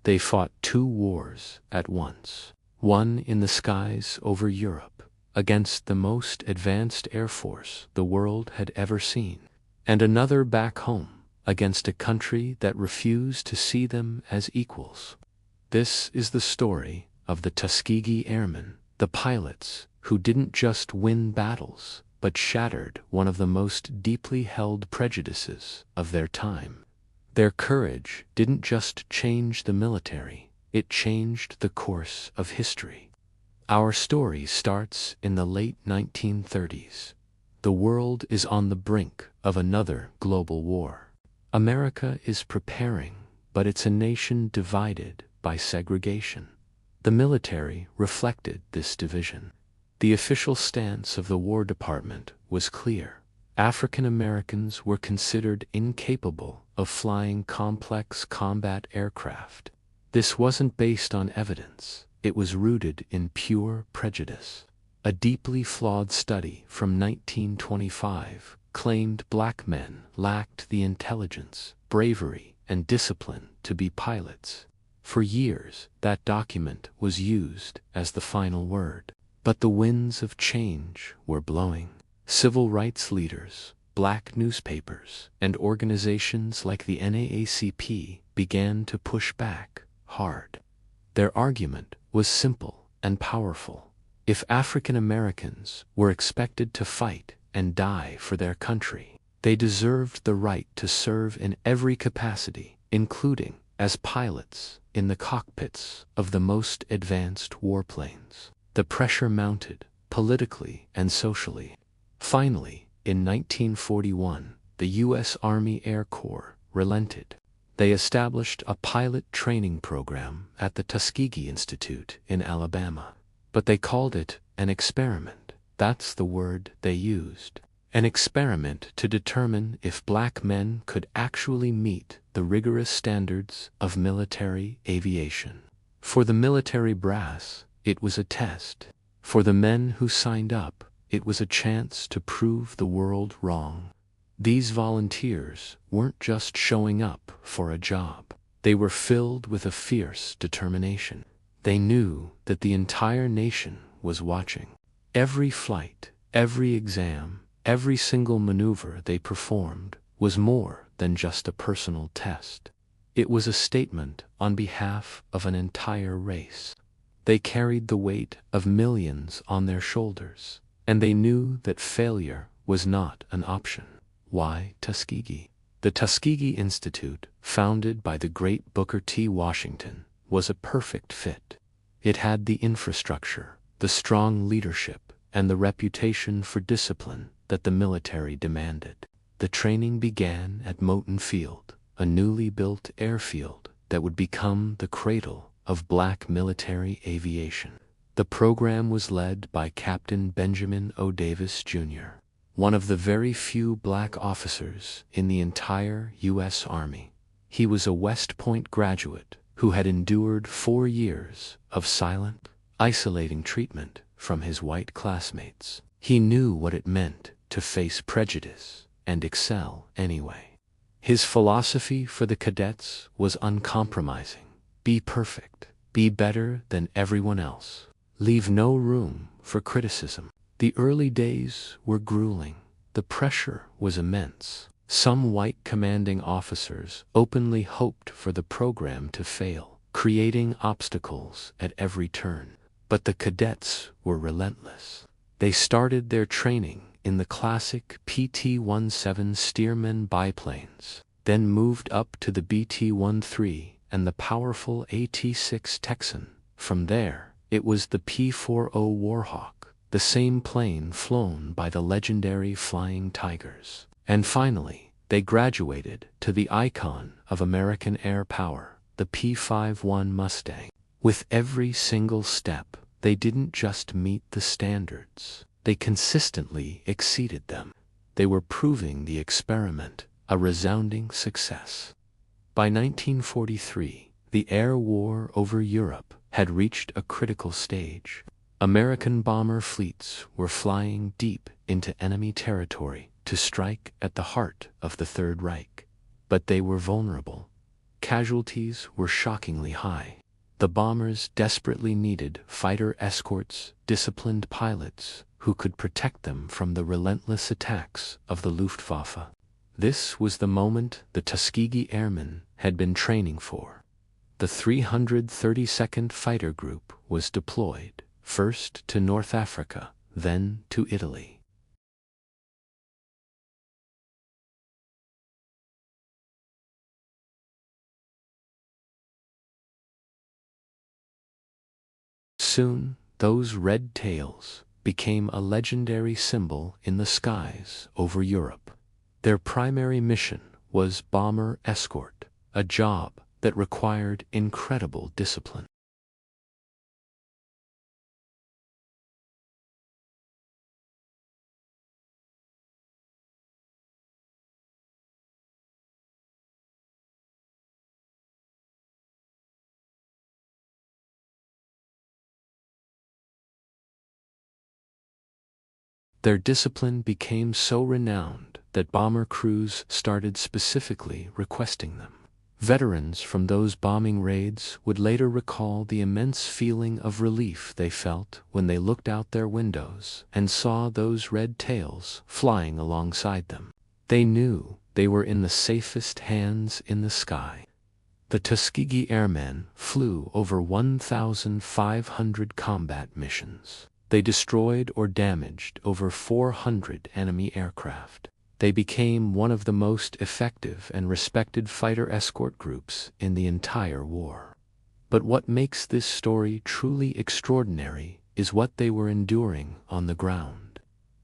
They fought two wars at once. One in the skies over Europe, against the most advanced air force the world had ever seen, and another back home, against a country that refused to see them as equals. This is the story of the Tuskegee Airmen, the pilots who didn't just win battles, but shattered one of the most deeply held prejudices of their time. Their courage didn't just change the military, it changed the course of history. Our story starts in the late 1930s. The world is on the brink of another global war. America is preparing, but it's a nation divided by segregation. The military reflected this division. The official stance of the War Department was clear. African Americans were considered incapable of flying complex combat aircraft. This wasn't based on evidence, it was rooted in pure prejudice. A deeply flawed study from 1925 claimed black men lacked the intelligence, bravery, and discipline to be pilots. For years, that document was used as the final word. But the winds of change were blowing. Civil rights leaders, black newspapers, and organizations like the NAACP began to push back hard. Their argument was simple and powerful. If African Americans were expected to fight and die for their country, they deserved the right to serve in every capacity, including as pilots in the cockpits of the most advanced warplanes. The pressure mounted, politically and socially. Finally, in 1941, the U.S. Army Air Corps relented. They established a pilot training program at the Tuskegee Institute in Alabama. But they called it an experiment. That's the word they used. An experiment to determine if black men could actually meet the rigorous standards of military aviation. For the military brass, it was a test. For the men who signed up, it was a chance to prove the world wrong. These volunteers weren't just showing up for a job. They were filled with a fierce determination. They knew that the entire nation was watching. Every flight, every exam, every single maneuver they performed was more than just a personal test. It was a statement on behalf of an entire race. They carried the weight of millions on their shoulders, and they knew that failure was not an option. Why Tuskegee? The Tuskegee Institute, founded by the great Booker T. Washington, was a perfect fit. It had the infrastructure, the strong leadership, and the reputation for discipline that the military demanded. The training began at Moton Field, a newly built airfield that would become the cradle of black military aviation. The program was led by Captain Benjamin O. Davis, Jr., one of the very few black officers in the entire U.S. Army. He was a West Point graduate who had endured 4 years of silent, isolating treatment from his white classmates. He knew what it meant to face prejudice and excel anyway. His philosophy for the cadets was uncompromising. Be perfect. Be better than everyone else. Leave no room for criticism. The early days were grueling. The pressure was immense. Some white commanding officers openly hoped for the program to fail, creating obstacles at every turn. But the cadets were relentless. They started their training in the classic PT-17 Stearman biplanes, then moved up to the BT-13 and the powerful AT-6 Texan. From there, it was the P-40 Warhawk, the same plane flown by the legendary Flying Tigers. And finally, they graduated to the icon of American air power, the P-51 Mustang. With every single step, they didn't just meet the standards, they consistently exceeded them. They were proving the experiment a resounding success. By 1943, the air war over Europe had reached a critical stage. American bomber fleets were flying deep into enemy territory to strike at the heart of the Third Reich. But they were vulnerable. casualties were shockingly high. The bombers desperately needed fighter escorts, disciplined pilots who could protect them from the relentless attacks of the Luftwaffe. This was the moment the Tuskegee Airmen had been training for. The 332nd Fighter Group was deployed, first to North Africa, then to Italy. Soon, those red tails became a legendary symbol in the skies over Europe. Their primary mission was bomber escort, a job that required incredible discipline. Their discipline became so renowned that bomber crews started specifically requesting them. Veterans from those bombing raids would later recall the immense feeling of relief they felt when they looked out their windows and saw those red tails flying alongside them. They knew they were in the safest hands in the sky. The Tuskegee Airmen flew over 1,500 combat missions. They destroyed or damaged over 400 enemy aircraft. They became one of the most effective and respected fighter escort groups in the entire war. But what makes this story truly extraordinary is what they were enduring on the ground.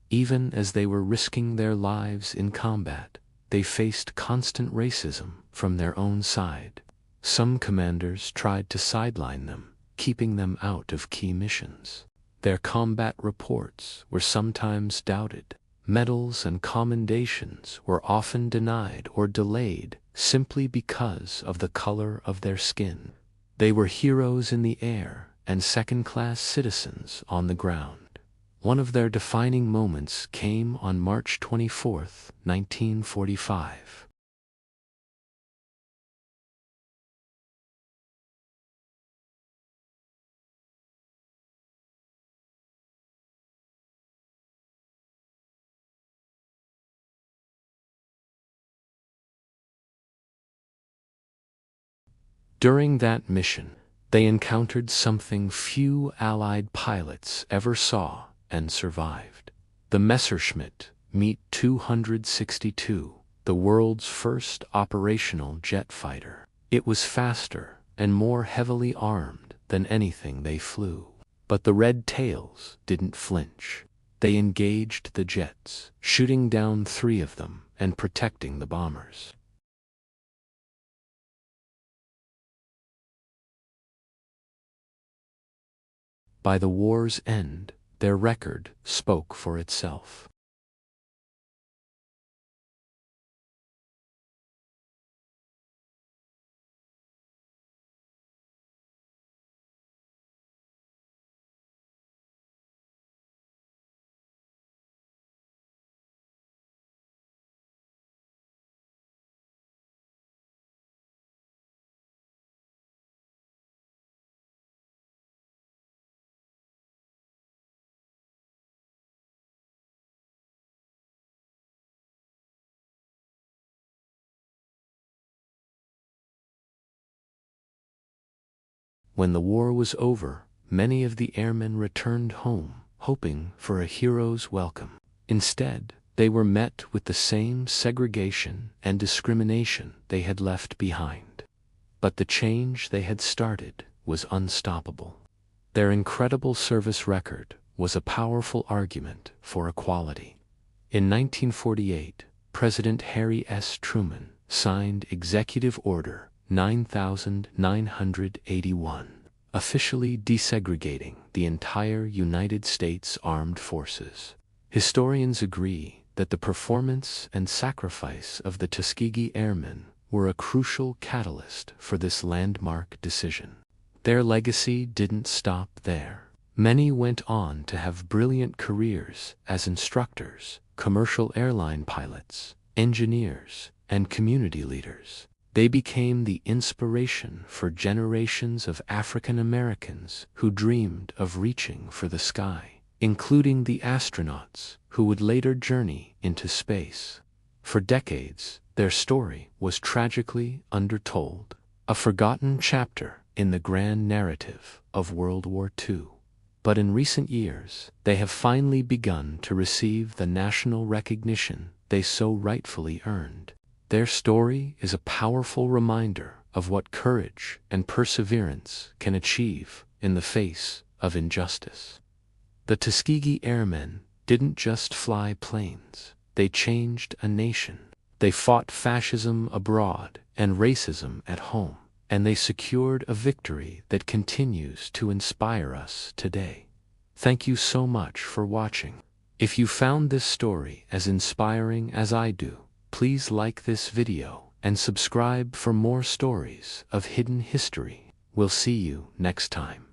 Even as they were risking their lives in combat, they faced constant racism from their own side. Some commanders tried to sideline them, keeping them out of key missions. Their combat reports were sometimes doubted. Medals and commendations were often denied or delayed simply because of the color of their skin. They were heroes in the air and second-class citizens on the ground. One of their defining moments came on March 24, 1945. During that mission, they encountered something few Allied pilots ever saw and survived. The Messerschmitt Me 262, the world's first operational jet fighter. It was faster and more heavily armed than anything they flew. But the red tails didn't flinch. They engaged the jets, shooting down 3 of them and protecting the bombers. By the war's end, their record spoke for itself. When the war was over, many of the airmen returned home, hoping for a hero's welcome. Instead, they were met with the same segregation and discrimination they had left behind. But the change they had started was unstoppable. Their incredible service record was a powerful argument for equality. In 1948, President Harry S. Truman signed Executive Order 9981, officially desegregating the entire United States Armed Forces. Historians agree that the performance and sacrifice of the Tuskegee Airmen were a crucial catalyst for this landmark decision. Their legacy didn't stop there. Many went on to have brilliant careers as instructors, commercial airline pilots, engineers, and community leaders. They became the inspiration for generations of African Americans who dreamed of reaching for the sky, including the astronauts who would later journey into space. For decades, their story was tragically undertold, a forgotten chapter in the grand narrative of World War II. But in recent years, they have finally begun to receive the national recognition they so rightfully earned. Their story is a powerful reminder of what courage and perseverance can achieve in the face of injustice. The Tuskegee Airmen didn't just fly planes, they changed a nation. They fought fascism abroad and racism at home, and they secured a victory that continues to inspire us today. Thank you so much for watching. If you found this story as inspiring as I do, please like this video and subscribe for more stories of hidden history. We'll see you next time.